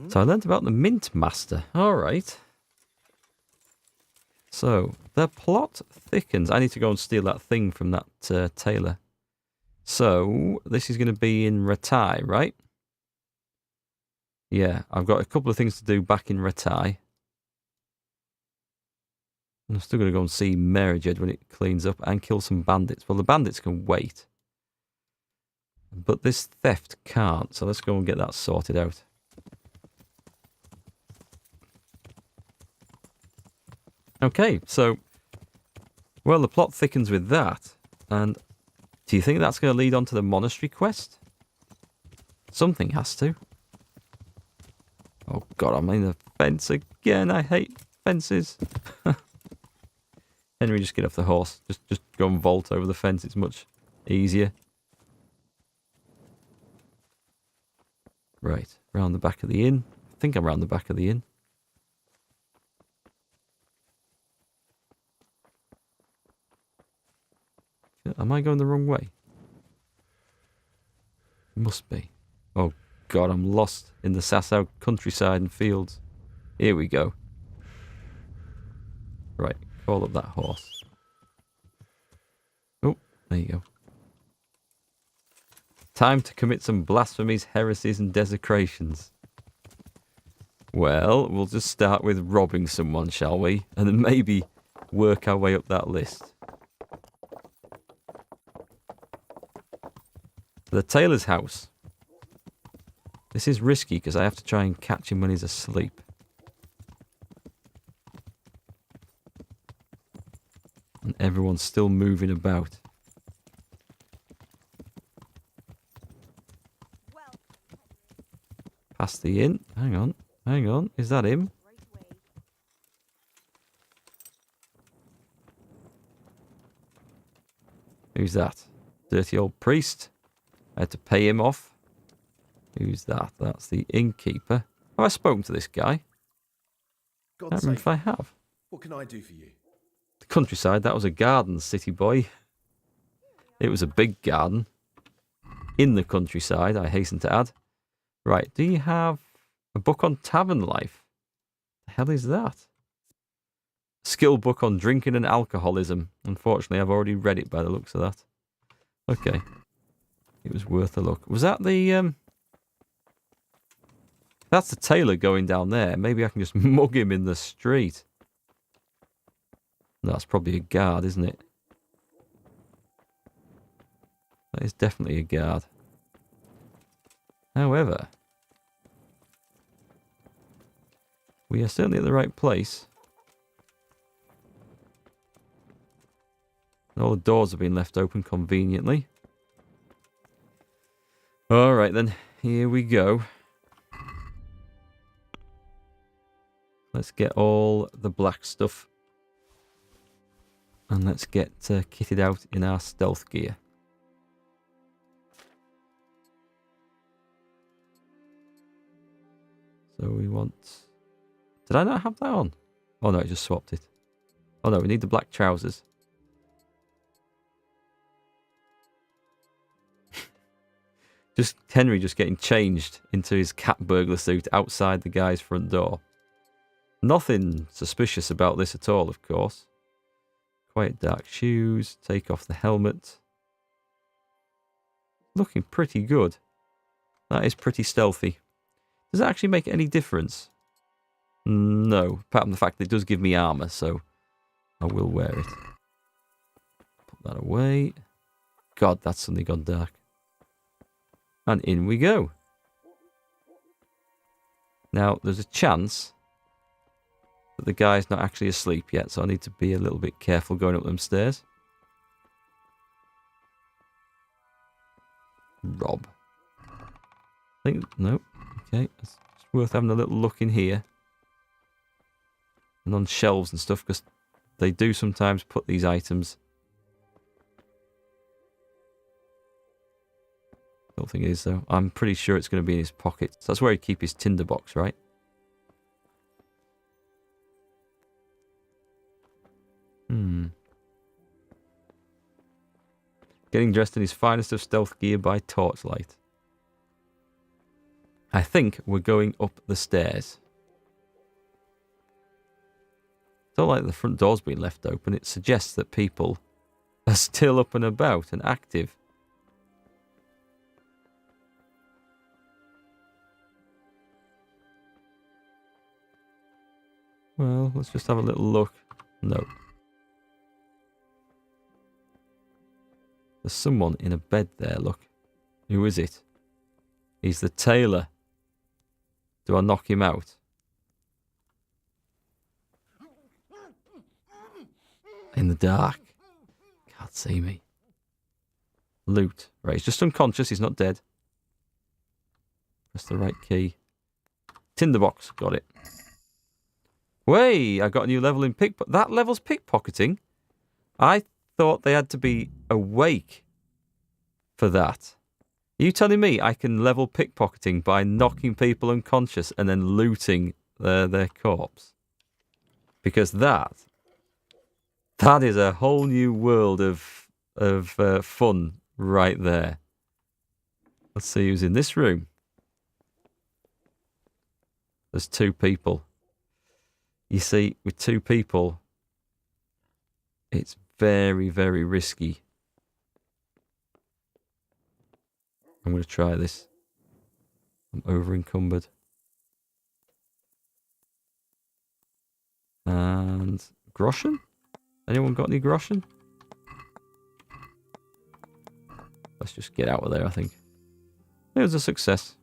So I learned about the Mint Master. Alright. So, the plot thickens. I need to go and steal that thing from that tailor. So, this is going to be in Ratai, right? Yeah, I've got a couple of things to do back in Ratai. I'm still going to go and see Meriged when it cleans up and kill some bandits. Well, the bandits can wait. But this theft can't, so let's go and get that sorted out. Okay, so... Well, the plot thickens with that. And do you think that's going to lead on to the monastery quest? Something has to. Oh god, I'm in the fence again. I hate fences. Henry, just get off the horse. Just go and vault over the fence. It's much easier. Right, round the back of the inn. I think I'm round the back of the inn. Am I going the wrong way? Must be. Oh god, I'm lost in the Sasau countryside and fields. Here we go. Right, call up that horse. Oh, there you go. Time to commit some blasphemies, heresies and desecrations. Well, we'll just start with robbing someone, shall we? And then maybe work our way up that list. The tailor's house. This is risky because I have to try and catch him when he's asleep. And everyone's still moving about. Past the inn. Hang on. Hang on. Is that him? Who's that? Dirty old priest. I had to pay him off. Who's that? That's the innkeeper. Have I spoken to this guy? I don't remember if I have. What can I do for you? The countryside, that was a garden, city boy. It was a big garden. In the countryside, I hasten to add. Right, do you have a book on tavern life? The hell is that? Skill book on drinking and alcoholism. Unfortunately, I've already read it by the looks of that. Okay. It was worth a look. Was that the... That's the tailor going down there. Maybe I can just mug him in the street. That's probably a guard, isn't it? That is definitely a guard. However, we are certainly at the right place. All the doors have been left open conveniently. Alright then, here we go. Let's get all the black stuff. And let's get kitted out in our stealth gear. So we want... Did I not have that on? Oh no, I just swapped it. Oh no, we need the black trousers. Just Henry just getting changed into his cat burglar suit outside the guy's front door. Nothing suspicious about this at all, of course. Quite dark shoes. Take off the helmet. Looking pretty good. That is pretty stealthy. Does that actually make any difference? No. Apart from the fact that it does give me armor, so I will wear it. Put that away. God, that's suddenly gone dark. And in we go. Now, there's a chance that the guy's not actually asleep yet, so I need to be a little bit careful going up them stairs. Rob. I think, no. Okay, it's worth having a little look in here. And on shelves and stuff, because they do sometimes put these items. I don't think it is, though. I'm pretty sure it's going to be in his pocket. So that's where he'd keep his tinderbox, right? Getting dressed in his finest of stealth gear by torchlight. I think we're going up the stairs. Don't like the front door's been left open. It suggests that people are still up and about and active. Well, let's just have a little look. No. There's someone in a bed there, look. Who is it? He's the tailor. Do I knock him out? In the dark. Can't see me. Loot. Right, he's just unconscious. He's not dead. Press the right key. Tinderbox. Got it. Way! I got a new level in pickpocketing. That level's pickpocketing? I thought they had to be awake for that. Are you telling me I can level pickpocketing by knocking people unconscious and then looting their corpse? Because that is a whole new world of fun right there. Let's see who's in this room. There's 2 people. You see, with 2 people, it's very, very risky. I'm going to try this. I'm over encumbered. And groschen? Anyone got any groschen? Let's just get out of there, I think. It was a success.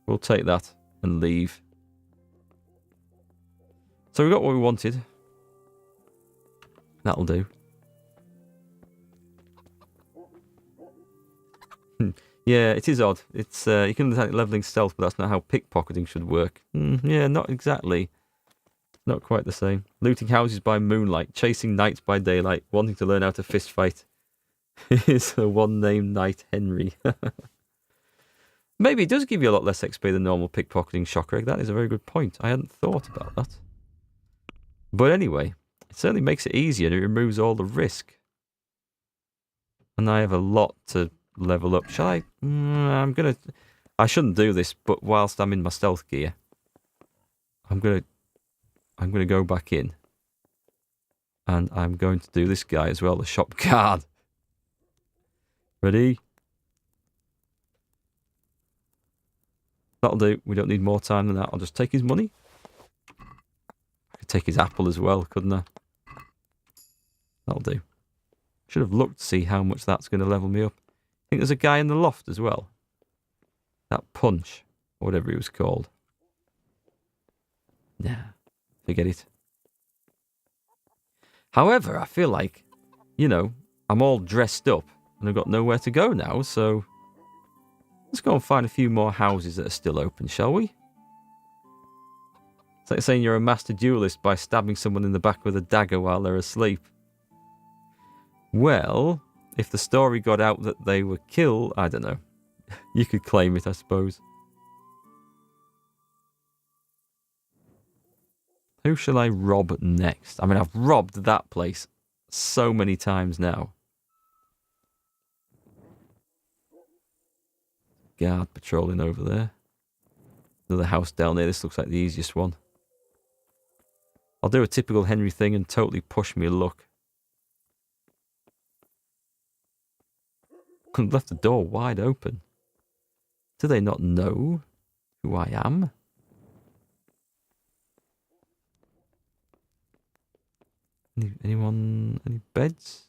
We'll take that and leave. So we got what we wanted. That'll do. Yeah, it is odd. It's you can understand it leveling stealth, but that's not how pickpocketing should work. Yeah, not exactly. Not quite the same. Looting houses by moonlight, chasing knights by daylight, wanting to learn how to fist fight. Here's the one named Knight Henry. Maybe it does give you a lot less XP than normal pickpocketing, Shockreg. That is a very good point. I hadn't thought about that. But anyway, it certainly makes it easier and it removes all the risk. And I have a lot to level up. Shall I? I shouldn't do this, but whilst I'm in my stealth gear, I'm gonna go back in. And I'm going to do this guy as well, the shop guard. Ready? That'll do. We don't need more time than that. I'll just take his money. I could take his apple as well, couldn't I? That'll do. Should have looked to see how much that's going to level me up. I think there's a guy in the loft as well. That Punch, or whatever he was called. Nah, forget it. However, I feel like, you know, I'm all dressed up and I've got nowhere to go now, so let's go and find a few more houses that are still open, shall we? It's like saying you're a master duelist by stabbing someone in the back with a dagger while they're asleep. Well, if the story got out that they were killed, I don't know. You could claim it, I suppose. Who shall I rob next? I mean, I've robbed that place so many times now. Guard patrolling over there. Another house down there. This looks like the easiest one. I'll do a typical Henry thing and totally push me luck. I've left the door wide open. Do they not know who I am? Anyone? Any beds?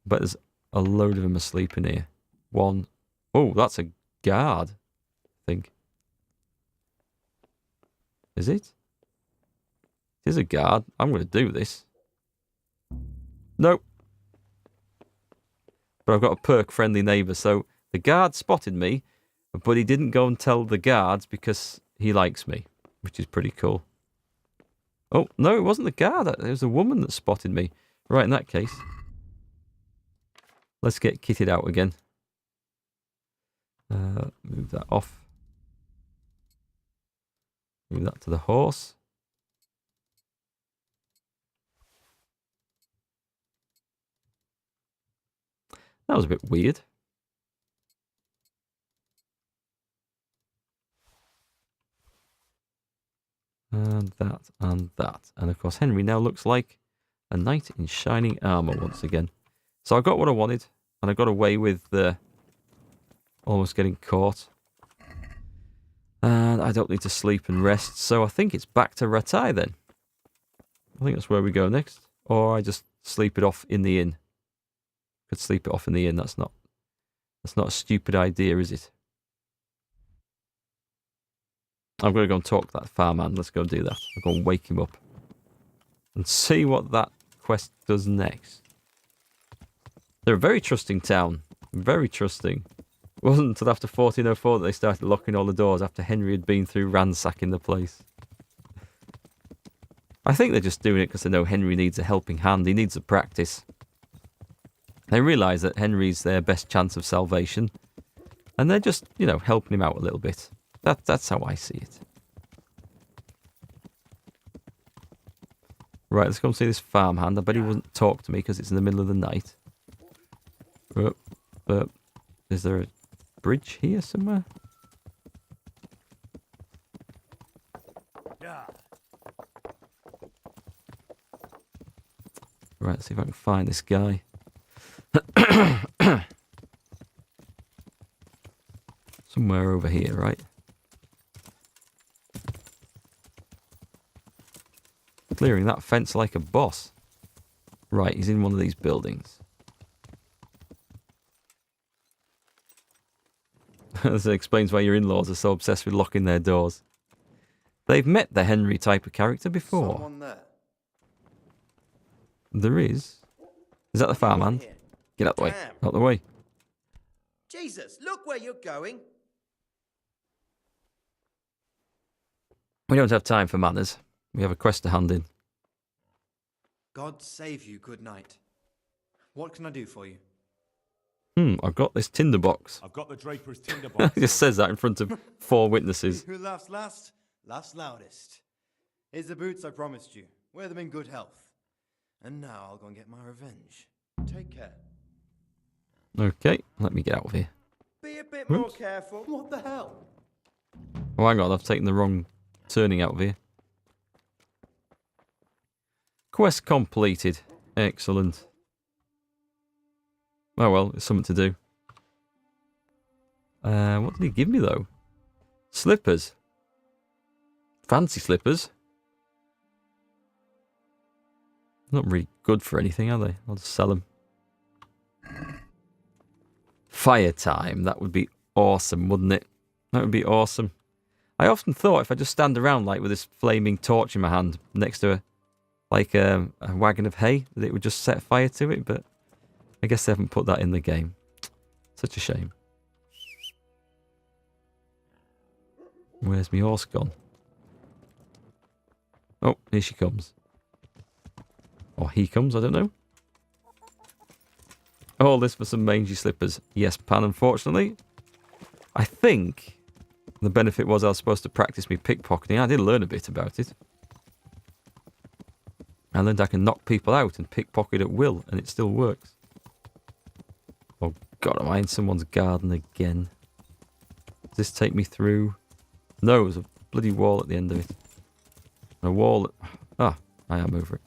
But there's a load of them asleep in here. One. Oh, that's a guard, I think. Is it? It is a guard. I'm going to do this. Nope. But I've got a perk-friendly neighbour, so the guard spotted me, but he didn't go and tell the guards because he likes me, which is pretty cool. Oh, no, it wasn't the guard. It was a woman that spotted me. Right, in that case, let's get kitted out again. Move that off. Move that to the horse. That was a bit weird. And that, and that. And of course, Henry now looks like a knight in shining armour once again. So I got what I wanted, and I got away with almost getting caught. And I don't need to sleep and rest, so I think it's back to Ratai then. I think that's where we go next. Or I just sleep it off in the inn. Could sleep it off in the inn, that's not a stupid idea, is it? I'm going to go and talk to that farmhand. Let's go and do that. I'll go and wake him up. And see what that quest does next. They're a very trusting town. Very trusting. It wasn't until after 1404 that they started locking all the doors after Henry had been through ransacking the place. I think they're just doing it because they know Henry needs a helping hand. He needs a practice. They realise that Henry's their best chance of salvation. And they're just, you know, helping him out a little bit. That's how I see it. Right, let's go and see this farmhand. I bet he wouldn't talk to me because it's in the middle of the night. Is there a bridge here somewhere? Right, let's see if I can find this guy. Somewhere over here, right? Clearing that fence like a boss. Right, he's in one of these buildings. This explains why your in-laws are so obsessed with locking their doors. They've met the Henry type of character before. Someone there. There is. Is that the farmhand? Get out the way. Out the way. Jesus, look where you're going. We don't have time for manners. We have a quest to hand in. God save you, good night. What can I do for you? I've got this tinderbox. I've got the Drapers Tinderbox. It just says that in front of 4 witnesses. Who laughs last, laughs loudest. Here's the boots I promised you. Wear them in good health. And now I'll go and get my revenge. Take care. Okay, let me get out of here. Be a bit more careful. What the hell? Oh, hang on, I've taken the wrong turning out of here. Quest completed. Excellent. Oh well, it's something to do. What did he give me though? Slippers. Fancy slippers. Not really good for anything, are they? I'll just sell them. Fire time. That would be awesome, wouldn't it? That would be awesome. I often thought if I just stand around like with this flaming torch in my hand next to a wagon of hay, that it would just set fire to it, but I guess they haven't put that in the game. Such a shame. Where's my horse gone? Oh, here she comes. Or he comes, I don't know. All this for some mangy slippers. Yes, Pan, unfortunately. I think the benefit was I was supposed to practice me pickpocketing. I did learn a bit about it. I learned I can knock people out and pickpocket at will, and it still works. Oh God, am I in someone's garden again? Does this take me through? No, there's a bloody wall at the end of it. A wall that... Ah, I am over it.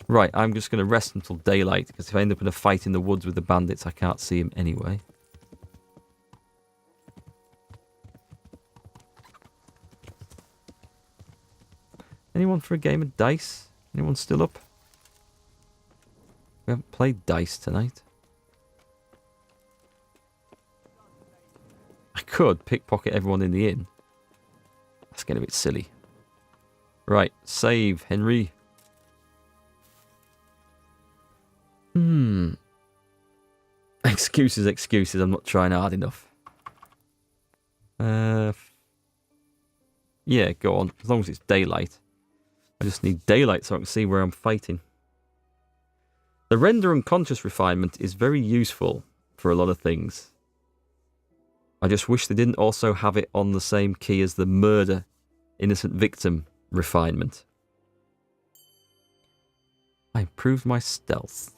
Right, I'm just going to rest until daylight, because if I end up in a fight in the woods with the bandits, I can't see him anyway. Anyone for a game of dice? Anyone still up? We haven't played dice tonight. I could pickpocket everyone in the inn. That's getting a bit silly. Right, save, Henry. Excuses, excuses. I'm not trying hard enough. Yeah, go on. As long as it's daylight. I just need daylight so I can see where I'm fighting. The render unconscious refinement is very useful for a lot of things. I just wish they didn't also have it on the same key as the murder innocent victim refinement. I improved my stealth.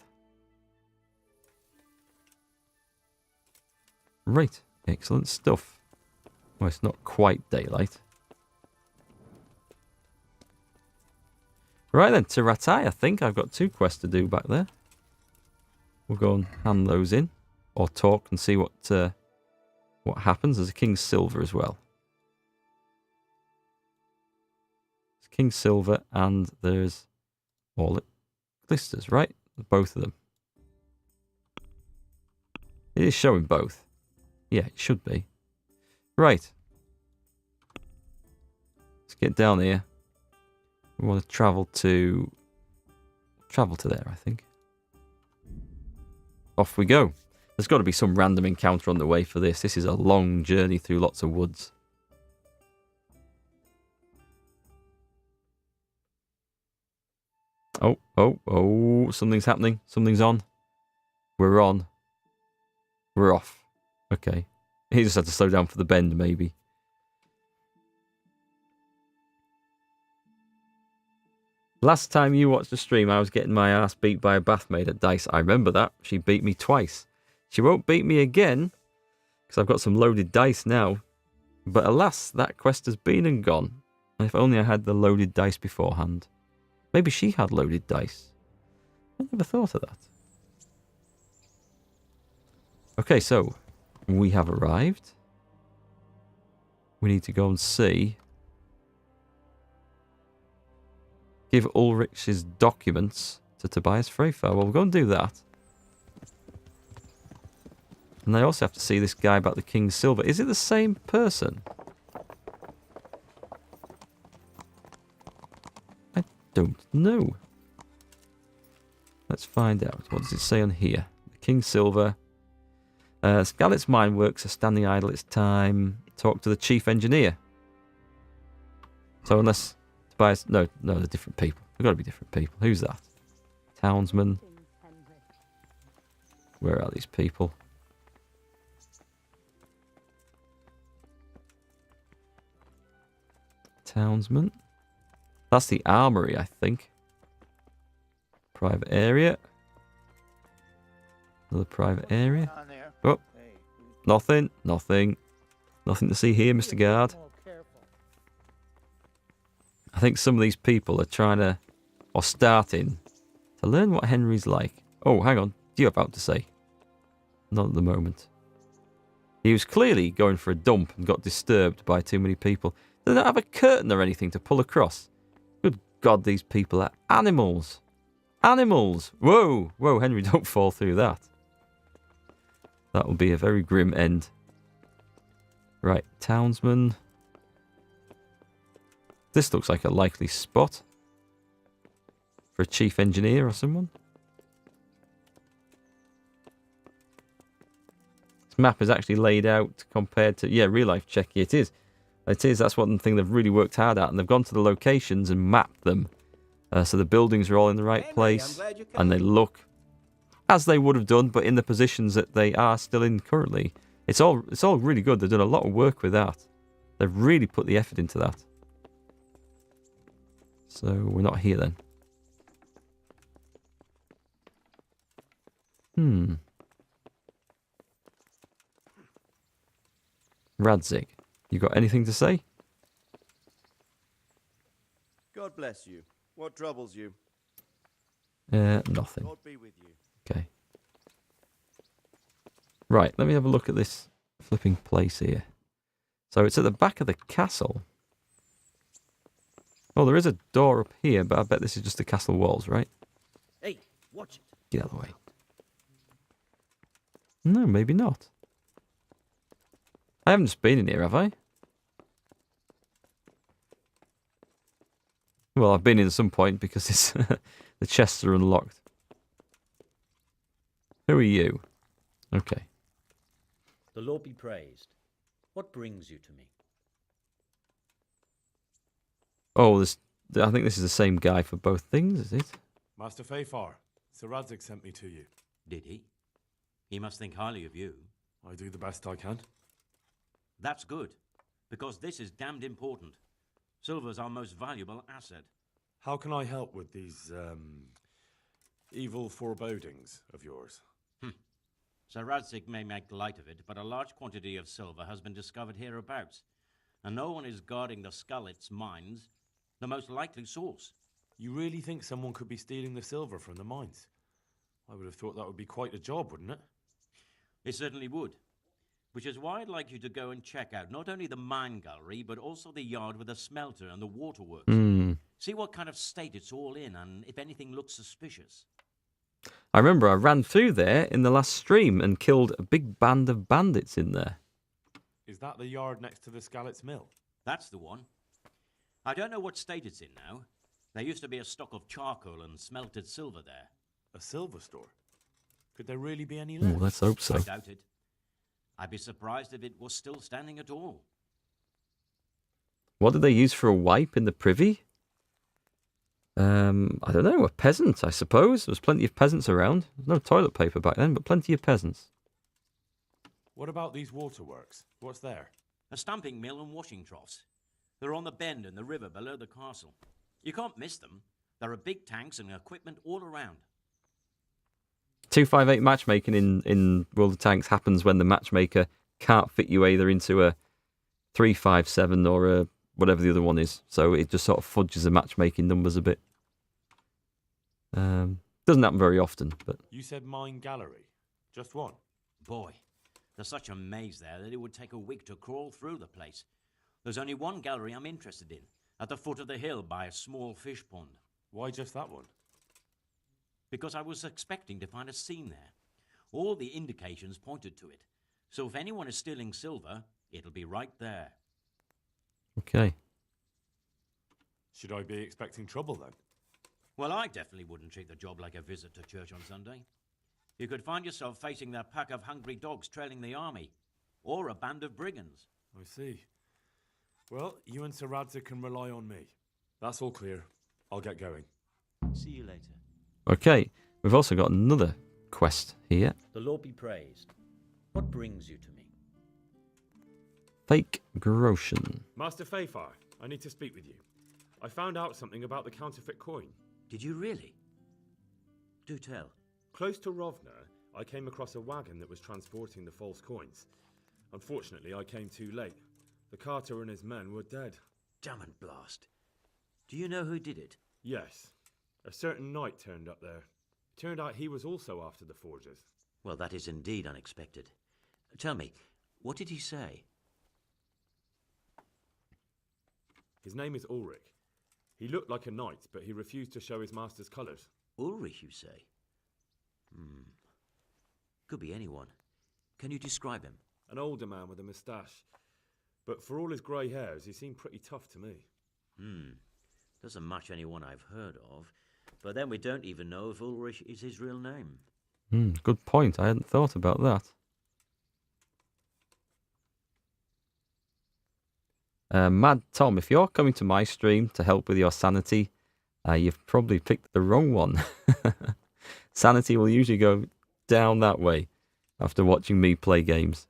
Right, excellent stuff. Well, it's not quite daylight. Right then, to Ratai, I think I've got 2 quests to do back there. We'll go and hand those in, or talk and see what happens. There's a King's Silver as well. There's King's Silver and there's all it glisters, right? Both of them. It is showing both. Yeah, it should be. Right. Let's get down here. We want to travel to there, I think. Off we go. There's got to be some random encounter on the way for this. This is a long journey through lots of woods. Oh, something's happening. Something's on. We're on. We're off. Okay. He just had to slow down for the bend, maybe. Last time you watched the stream, I was getting my ass beat by a bathmaid at dice. I remember that. She beat me twice. She won't beat me again, because I've got some loaded dice now. But alas, that quest has been and gone. And if only I had the loaded dice beforehand. Maybe she had loaded dice. I never thought of that. Okay, so we have arrived. We need to go and see. Give Ulrich's documents to Tobias Freyfair. Well, we'll go and do that. And I also have to see this guy about the King's Silver. Is it the same person? I don't know. Let's find out. What does it say on here? The King's Silver. Scarlet's mine works are standing idle its time. Talk to the chief engineer. So unless Tobias... No, they're different people. They've got to be different people. Who's that? Townsman. Where are these people? Townsman. That's the armory, I think. Private area. Another private area. Oh, nothing. Nothing to see here, Mr. Guard. I think some of these people are trying to, or starting, to learn what Henry's like. Oh, hang on. Do you have about to say? Not at the moment. He was clearly going for a dump and got disturbed by too many people. They don't have a curtain or anything to pull across. Good God, these people are animals. Animals! Whoa, Henry, don't fall through that. That will be a very grim end. Right, Townsman. This looks like a likely spot for a chief engineer or someone. This map is actually laid out compared to... Yeah, real life check. It is. It is. That's one thing they've really worked hard at. And they've gone to the locations and mapped them. So the buildings are all in the right place. And they look as they would have done, but in the positions that they are still in currently. It's all really good. They've done a lot of work with that. They've really put the effort into that. So we're not here then. Radzig, you got anything to say? God bless you. What troubles you? Nothing. God be with you. Okay. Right, let me have a look at this flipping place here. So it's at the back of the castle. Oh, there is a door up here, but I bet this is just the castle walls, right? Hey, watch it. Get out of the way. No, maybe not. I haven't just been in here, have I? Well, I've been in at some point because it's the chests are unlocked. Who are you? Okay. The Lord be praised. What brings you to me? Oh, I think this is the same guy for both things, is it? Master Fayfar, Sir Radzig sent me to you. Did he? He must think highly of you. I do the best I can. That's good, because this is damned important. Silver's our most valuable asset. How can I help with these, evil forebodings of yours? Sir Radzig may make light of it, but a large quantity of silver has been discovered hereabouts, and no one is guarding the Skullets mines, the most likely source. You really think someone could be stealing the silver from the mines? I would have thought that would be quite a job, wouldn't it? It certainly would. Which is why I'd like you to go and check out not only the mine gallery, but also the yard with the smelter and the waterworks. See what kind of state it's all in, and if anything looks suspicious. I remember I ran through there in the last stream and killed a big band of bandits in there. Is that the yard next to the Skalitz mill? That's the one. I don't know what state it's in now. There used to be a stock of charcoal and smelted silver there. A silver store? Could there really be any Oh, left? let's hope so. I doubt it. I'd be surprised if it was still standing at all. What did they use for a wipe in the privy? I don't know, a peasant, I suppose. There was plenty of peasants around. There was no toilet paper back then, but plenty of peasants. What about these waterworks? What's there? A stamping mill and washing troughs. They're on the bend in the river below the castle. You can't miss them. There are big tanks and equipment all around. 258 matchmaking in World of Tanks happens when the matchmaker can't fit you either into a 357 or a whatever the other one is. So it just sort of fudges the matchmaking numbers a bit. Doesn't happen very often, but You said mine gallery. Just one? Boy, there's such a maze there that it would take a week to crawl through the place. There's only one gallery I'm interested in, at the foot of the hill by a small fish pond. Why just that one? Because I was expecting to find a scene there. All the indications pointed to it. So if anyone is stealing silver, it'll be right there. okay. Should I be expecting trouble then? Well, I definitely wouldn't treat the job like a visit to church on Sunday. You could find yourself facing a pack of hungry dogs trailing the army, or a band of brigands. I see. Well, you and Sir Radzig can rely on me. That's all clear. I'll get going. See you later. Okay, we've also got another quest here. The Lord be praised. What brings you to me? Fake Groshen. Master Fafar, I need to speak with you. I found out something about the counterfeit coin. Did you really? Do tell. Close to Rovna, I came across a wagon that was transporting the false coins. Unfortunately, I came too late. The carter and his men were dead. Damn and blast. Do you know who did it? Yes. A certain knight turned up there. Turned out he was also after the forgers. Well, that is indeed unexpected. Tell me, what did he say? His name is Ulrich. He looked like a knight, but he refused to show his master's colours. Ulrich, you say? Could be anyone. Can you describe him? An older man with a moustache. But for all his grey hairs, he seemed pretty tough to me. Doesn't match anyone I've heard of. But then we don't even know if Ulrich is his real name. Good point. I hadn't thought about that. Mad Tom, if you're coming to my stream to help with your sanity, you've probably picked the wrong one. Sanity will usually go down that way after watching me play games.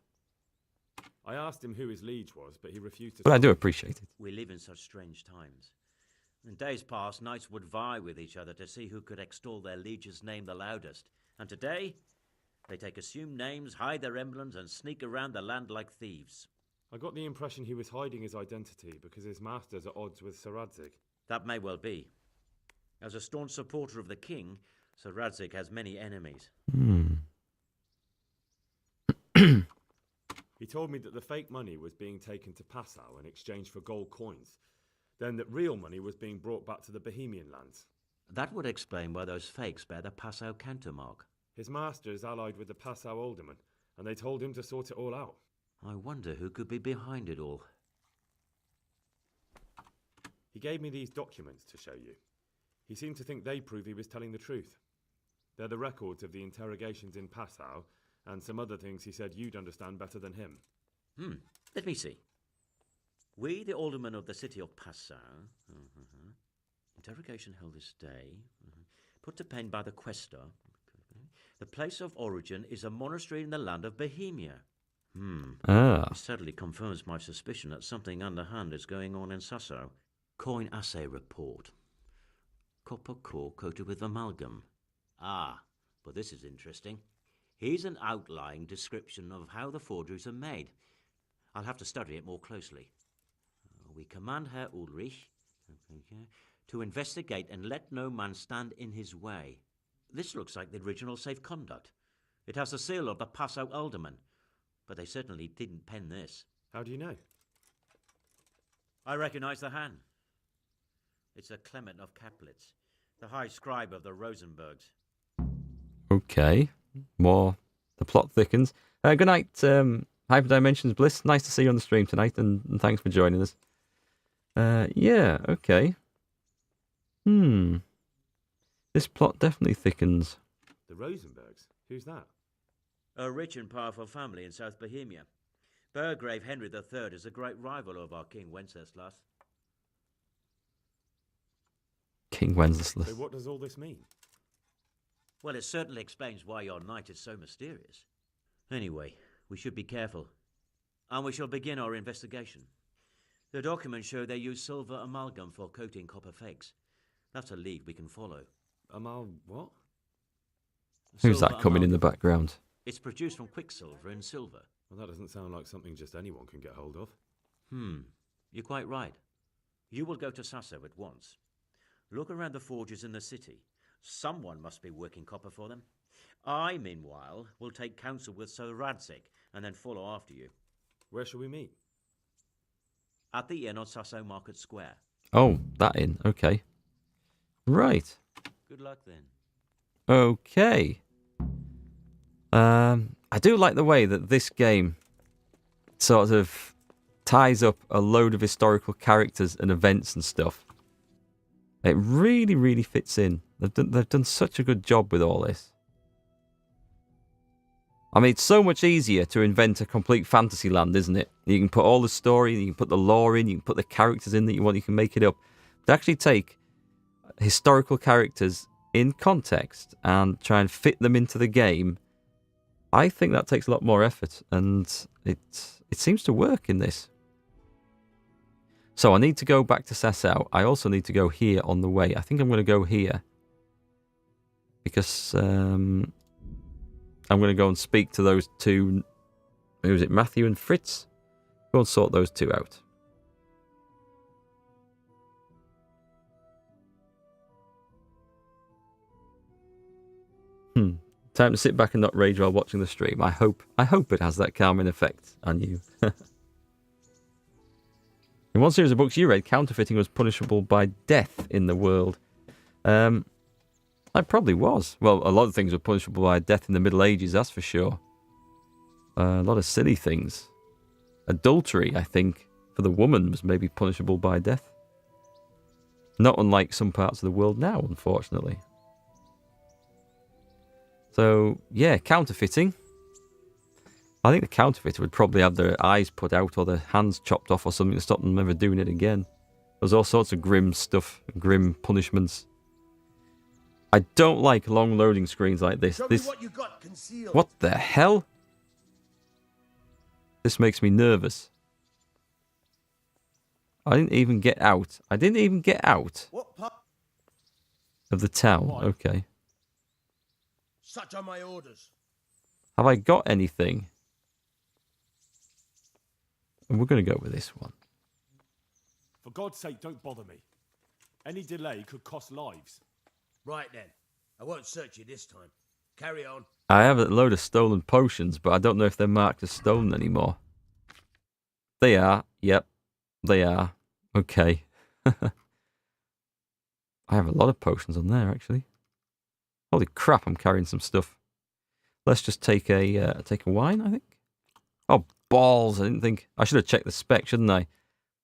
I asked him who his liege was, but he refused to But I tell do me. appreciate it. We live in such strange times. In days past, knights would vie with each other to see who could extol their liege's name the loudest. And today, they take assumed names, hide their emblems, and sneak around the land like thieves. I got the impression he was hiding his identity because his master's at odds with Sir Radzig. That may well be. As a staunch supporter of the king, Sir Radzig has many enemies. He told me that the fake money was being taken to Passau in exchange for gold coins. Then that real money was being brought back to the Bohemian lands. That would explain why those fakes bear the Passau countermark. His master is allied with the Passau alderman, and they told him to sort it all out. I wonder who could be behind it all. He gave me these documents to show you. He seemed to think they prove he was telling the truth. They're the records of the interrogations in Passau, and some other things he said you'd understand better than him. Let me see. We, the aldermen of the city of Passau, interrogation held this day, put to pen by the questor. The place of origin is a monastery in the land of Bohemia. It certainly confirms my suspicion that something underhand is going on in Sasso. Coin assay report. Copper core coated with amalgam. Ah, but this is interesting. Here's an outline description of how the forgeries are made. I'll have to study it more closely. We command Herr Ulrich to investigate and let no man stand in his way. This looks like the original safe conduct. It has the seal of the Passau alderman, but they certainly didn't pen this. How do you know? I recognize the hand. It's a Clement of Kaplitz, the high scribe of the Rosenbergs. Okay. More. The plot thickens. Good night, Hyperdimensions Bliss. Nice to see you on the stream tonight, and thanks for joining us. Yeah, okay. This plot definitely thickens. The Rosenbergs? Who's that? A rich and powerful family in South Bohemia. Burgrave Henry III is a great rival of our King Wenceslas. King Wenceslas. So what does all this mean? Well, it certainly explains why your knight is so mysterious. Anyway, we should be careful. And we shall begin our investigation. The documents show they use silver amalgam for coating copper fakes. That's a lead we can follow. What? Who's Silver that coming in the amalgam. background? It's produced from quicksilver and silver. Well, that doesn't sound like something just anyone can get hold of. You're quite right. You will go to Sasso at once. Look around the forges in the city. Someone must be working copper for them. I, meanwhile, will take counsel with Sir Radzik and then follow after you. Where shall we meet? At the inn on Sasso Market Square. Oh, that inn. Okay. Right. Good luck then. Okay. I do like the way that this game sort of ties up a load of historical characters and events and stuff. It really, really fits in. They've done such a good job with all this. I mean, it's so much easier to invent a complete fantasy land, isn't it? You can put all the story, you can put the lore in, you can put the characters in that you want, you can make it up. To actually take historical characters in context and try and fit them into the game, I think that takes a lot more effort, and it seems to work in this. So I need to go back to Sassau. I also need to go here on the way. I think I'm going to go here. Because I'm going to go and speak to those two. Who is it? Matthew and Fritz? Go and sort those two out. Time to sit back and not rage while watching the stream. I hope it has that calming effect on you. In one series of books you read, counterfeiting was punishable by death in the world. I probably was. Well, a lot of things were punishable by death in the Middle Ages, that's for sure. A lot of silly things. Adultery, I think, for the woman was maybe punishable by death. Not unlike some parts of the world now, unfortunately. So, yeah, counterfeiting. I think the counterfeiter would probably have their eyes put out or their hands chopped off or something to stop them ever doing it again. There's all sorts of grim stuff, grim punishments. I don't like long loading screens like this. Show me what you got concealed. What the hell? This makes me nervous. I didn't even get out. I didn't even get out What part? of the town. What? Okay. Such are my orders. Have I got anything? And we're going to go with this one. For God's sake, don't bother me. Any delay could cost lives. Right then. I won't search you this time. Carry on. I have a load of stolen potions, but I don't know if they're marked as stolen anymore. They are. Yep. They are. Okay. I have a lot of potions on there, actually. Holy crap, I'm carrying some stuff. Let's just take a wine, I think. Oh, balls. I didn't think... I should have checked the spec, shouldn't I?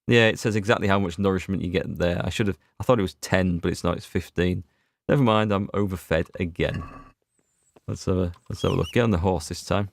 Yeah, it says exactly how much nourishment you get there. I thought it was 10, but it's not. It's 15. Never mind, I'm overfed again. Let's have a look. Get on the horse this time.